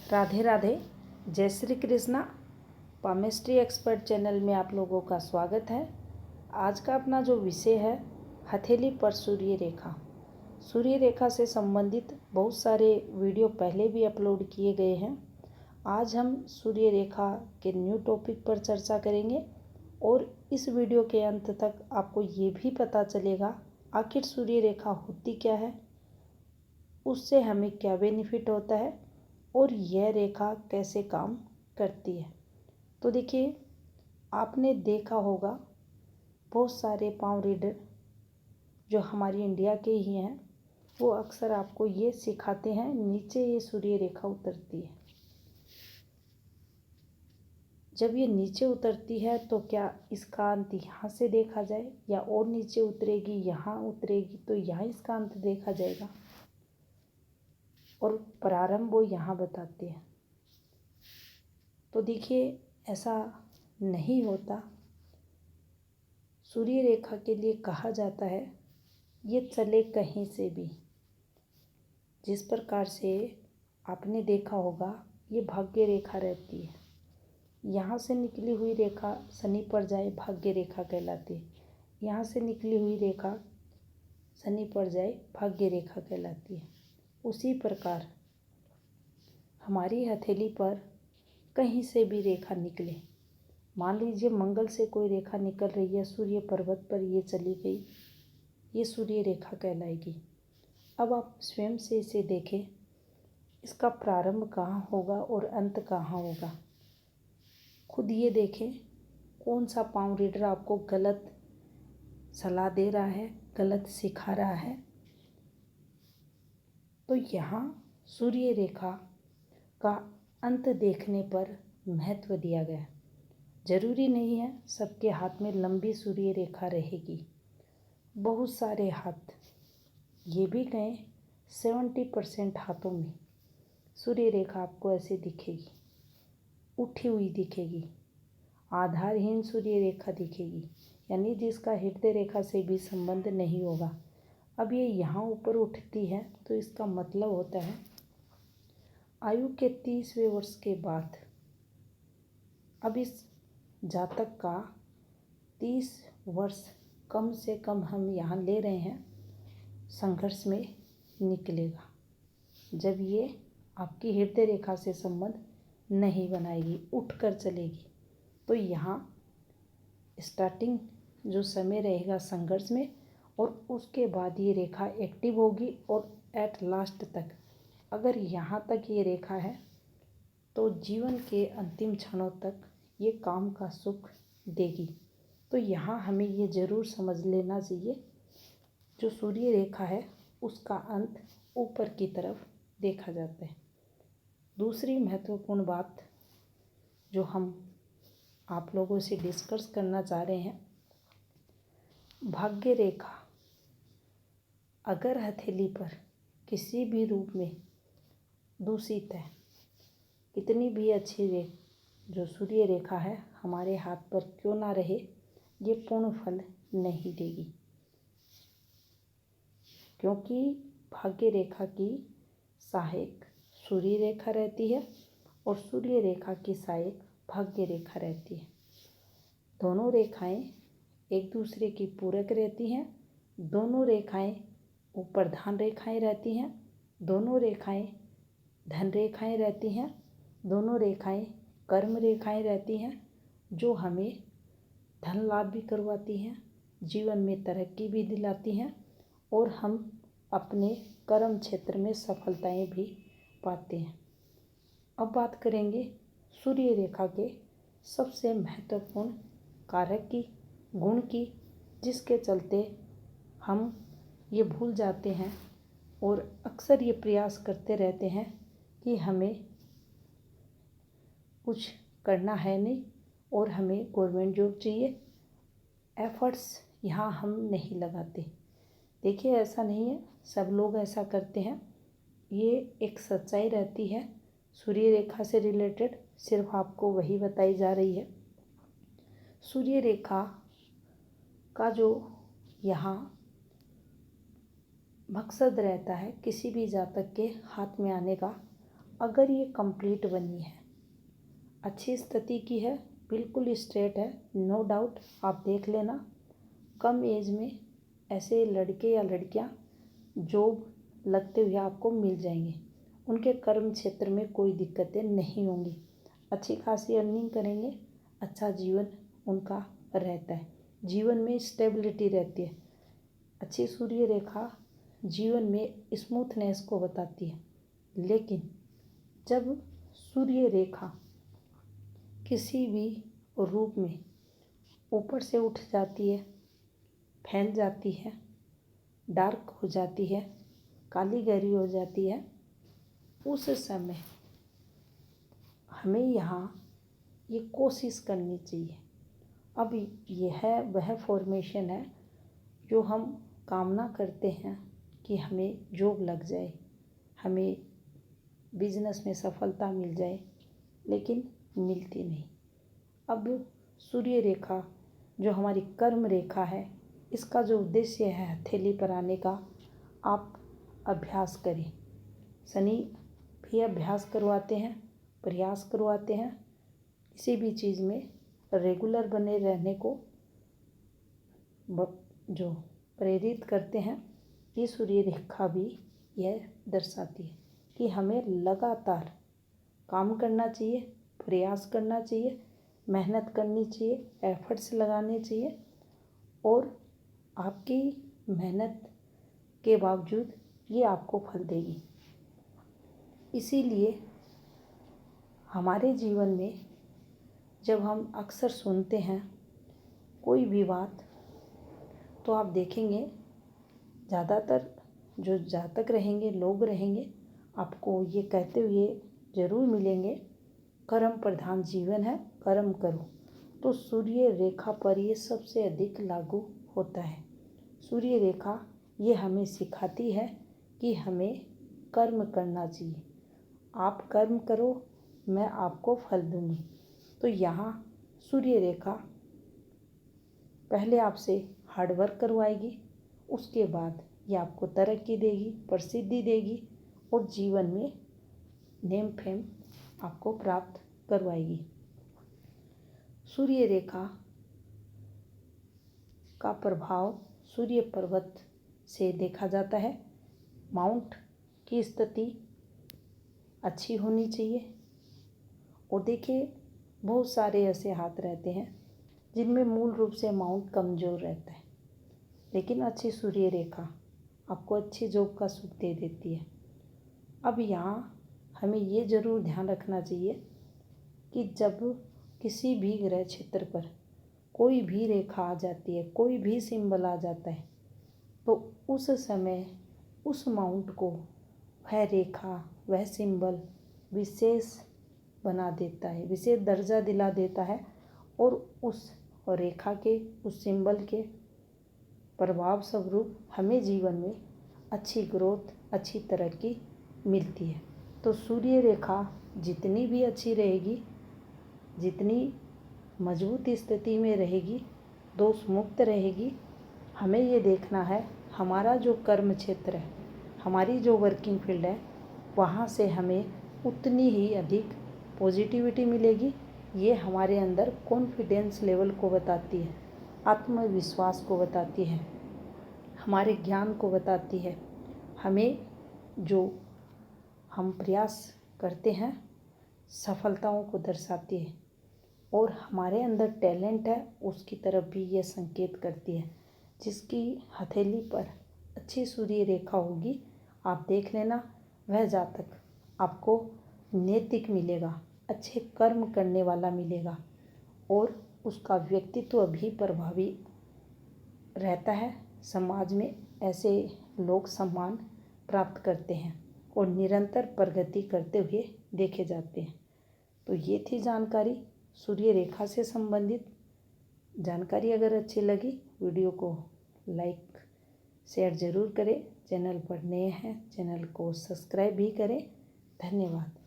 राधे राधे। जय Shri Krishna. Palmistry expert channel में आप लोगों का स्वागत है। आज का अपना जो विषय है, हथेली पर सूर्य रेखा। सूर्य रेखा से संबंधित बहुत सारे वीडियो पहले भी अपलोड किए गए हैं। आज हम सूर्य रेखा के न्यू टॉपिक पर चर्चा करेंगे और इस वीडियो के अंत तक आपको ये भी पता चलेगा आखिर सूर्य रेखा होती क्या है, उससे हमें क्या बेनिफिट होता है और यह रेखा कैसे काम करती है। तो देखिए, आपने देखा होगा बहुत सारे पाम रीडर जो हमारी इंडिया के ही हैं, वो अक्सर आपको ये सिखाते हैं नीचे ये सूर्य रेखा उतरती है। जब ये नीचे उतरती है तो क्या इसका अंत यहाँ से देखा जाए या और नीचे उतरेगी, यहाँ उतरेगी तो यहाँ इसका अंत देखा जाएगा, और प्रारंभ वो यहाँ बताते हैं। तो देखिए, ऐसा नहीं होता। सूर्य रेखा के लिए कहा जाता है ये चले कहीं से भी। जिस प्रकार से आपने देखा होगा ये भाग्य रेखा रहती है, यहाँ से निकली हुई रेखा शनि पर जाए भाग्य रेखा कहलाती है, यहाँ से निकली हुई रेखा शनि पर जाए भाग्य रेखा कहलाती है। उसी प्रकार हमारी हथेली पर कहीं से भी रेखा निकले, मान लीजिए मंगल से कोई रेखा निकल रही है, सूर्य पर्वत पर ये चली गई, ये सूर्य रेखा कहलाएगी। अब आप स्वयं से इसे देखें, इसका प्रारंभ कहाँ होगा और अंत कहाँ होगा। खुद ये देखें कौन सा पाम रीडर आपको गलत सलाह दे रहा है, गलत सिखा रहा है। तो यहाँ सूर्य रेखा का अंत देखने पर महत्व दिया गया। जरूरी नहीं है सबके हाथ में लंबी सूर्य रेखा रहेगी। बहुत सारे हाथ ये भी गए 70% हाथों में सूर्य रेखा आपको ऐसे दिखेगी, उठी हुई दिखेगी, आधारहीन सूर्य रेखा दिखेगी, यानी जिसका हृदय रेखा से भी संबंध नहीं होगा। अब ये यहाँ ऊपर उठती है तो इसका मतलब होता है आयु के 30वें वर्ष के बाद, अब इस जातक का 30 वर्ष कम से कम हम यहाँ ले रहे हैं, संघर्ष में निकलेगा। जब ये आपकी हृदय रेखा से संबंध नहीं बनाएगी, उठकर चलेगी, तो यहाँ स्टार्टिंग जो समय रहेगा संघर्ष में, और उसके बाद ये रेखा एक्टिव होगी और एट लास्ट तक, अगर यहाँ तक ये रेखा है तो जीवन के अंतिम क्षणों तक ये काम का सुख देगी। तो यहाँ हमें ये ज़रूर समझ लेना चाहिए, जो सूर्य रेखा है उसका अंत ऊपर की तरफ देखा जाता है। दूसरी महत्वपूर्ण बात जो हम आप लोगों से डिस्कस करना चाह रहे हैं, भाग्य रेखा अगर हथेली पर किसी भी रूप में दूषित है, कितनी भी अच्छी जो सूर्य रेखा है हमारे हाथ पर क्यों ना रहे, ये पूर्ण फल नहीं देगी। क्योंकि भाग्य रेखा की सहायक सूर्य रेखा रहती है और सूर्य रेखा की सहायक भाग्य रेखा रहती है। दोनों रेखाएं एक दूसरे की पूरक रहती हैं, दोनों रेखाएं प्रधान रेखाएं रहती हैं, दोनों रेखाएं धन रेखाएं रहती हैं, दोनों रेखाएं कर्म रेखाएं रहती हैं, जो हमें धन लाभ भी करवाती हैं, जीवन में तरक्की भी दिलाती हैं और हम अपने कर्म क्षेत्र में सफलताएं भी पाते हैं। अब बात करेंगे सूर्य रेखा के सबसे महत्वपूर्ण कारक की, गुण की, जिसके चलते हम ये भूल जाते हैं और अक्सर ये प्रयास करते रहते हैं कि हमें कुछ करना है नहीं और हमें गवर्नमेंट जॉब चाहिए, एफर्ट्स यहाँ हम नहीं लगाते। देखिए, ऐसा नहीं है, सब लोग ऐसा करते हैं, ये एक सच्चाई रहती है सूर्य रेखा से रिलेटेड, सिर्फ आपको वही बताई जा रही है। सूर्य रेखा का जो यहाँ मकसद रहता है किसी भी जातक के हाथ में आने का, अगर ये कंप्लीट बनी है, अच्छी स्थिति की है, बिल्कुल स्ट्रेट है, नो डाउट, आप देख लेना कम एज में ऐसे लड़के या लड़कियां जॉब लगते हुए आपको मिल जाएंगे। उनके कर्म क्षेत्र में कोई दिक्कतें नहीं होंगी, अच्छी खासी अर्निंग करेंगे, अच्छा जीवन उनका रहता है, जीवन में स्टेबिलिटी रहती है। अच्छी सूर्य रेखा जीवन में स्मूथनेस को बताती है। लेकिन जब सूर्य रेखा किसी भी रूप में ऊपर से उठ जाती है, फैल जाती है, डार्क हो जाती है, काली गहरी हो जाती है, उस समय हमें यहाँ ये कोशिश करनी चाहिए। अब यह वह फॉर्मेशन है जो हम कामना करते हैं कि हमें जॉब लग जाए, हमें बिजनेस में सफलता मिल जाए, लेकिन मिलती नहीं। अब सूर्य रेखा जो हमारी कर्म रेखा है, इसका जो उद्देश्य है हथेली पर आने का, आप अभ्यास करें। शनि भी अभ्यास करवाते हैं, प्रयास करवाते हैं, किसी भी चीज़ में रेगुलर बने रहने को जो प्रेरित करते हैं। ये सूर्य रेखा भी यह दर्शाती है कि हमें लगातार काम करना चाहिए, प्रयास करना चाहिए, मेहनत करनी चाहिए, एफर्ट्स लगाने चाहिए, और आपकी मेहनत के बावजूद ये आपको फल देगी। इसीलिए हमारे जीवन में जब हम अक्सर सुनते हैं कोई भी बात, तो आप देखेंगे ज़्यादातर जो जातक रहेंगे, लोग रहेंगे, आपको ये कहते हुए ज़रूर मिलेंगे, कर्म प्रधान जीवन है, कर्म करो। तो सूर्य रेखा पर ये सबसे अधिक लागू होता है। सूर्य रेखा ये हमें सिखाती है कि हमें कर्म करना चाहिए। आप कर्म करो, मैं आपको फल दूंगी। तो यहाँ सूर्य रेखा पहले आपसे हार्ड वर्क करवाएगी, उसके बाद ये आपको तरक्की देगी, प्रसिद्धि देगी, और जीवन में नेम फेम आपको प्राप्त करवाएगी। सूर्य रेखा का प्रभाव सूर्य पर्वत से देखा जाता है। माउंट की स्थिति अच्छी होनी चाहिए। और देखिए, बहुत सारे ऐसे हाथ रहते हैं जिनमें मूल रूप से माउंट कमज़ोर रहता है, लेकिन अच्छी सूर्य रेखा आपको अच्छी जॉब का सुख दे देती है। अब यहाँ हमें ये ज़रूर ध्यान रखना चाहिए कि जब किसी भी ग्रह क्षेत्र पर कोई भी रेखा आ जाती है, कोई भी सिंबल आ जाता है, तो उस समय उस माउंट को वह रेखा, वह सिंबल विशेष बना देता है, विशेष दर्जा दिला देता है, और उस रेखा के, उस सिंबल के प्रभाव स्वरूप हमें जीवन में अच्छी ग्रोथ, अच्छी तरक्की मिलती है। तो सूर्य रेखा जितनी भी अच्छी रहेगी, जितनी मजबूत स्थिति में रहेगी, दोष मुक्त रहेगी, हमें ये देखना है हमारा जो कर्म क्षेत्र है, हमारी जो वर्किंग फील्ड है, वहाँ से हमें उतनी ही अधिक पॉजिटिविटी मिलेगी। ये हमारे अंदर कॉन्फिडेंस लेवल को बताती है, आत्मविश्वास को बताती है, हमारे ज्ञान को बताती है, हमें जो हम प्रयास करते हैं सफलताओं को दर्शाती है, और हमारे अंदर टैलेंट है उसकी तरफ भी ये संकेत करती है। जिसकी हथेली पर अच्छी सूर्य रेखा होगी, आप देख लेना, वह जातक आपको नैतिक मिलेगा, अच्छे कर्म करने वाला मिलेगा, और उसका व्यक्तित्व भी प्रभावी रहता है। समाज में ऐसे लोग सम्मान प्राप्त करते हैं और निरंतर प्रगति करते हुए देखे जाते हैं। तो ये थी जानकारी सूर्य रेखा से संबंधित। जानकारी अगर अच्छी लगी, वीडियो को लाइक शेयर ज़रूर करें। चैनल पर नए हैं, चैनल को सब्सक्राइब भी करें। धन्यवाद।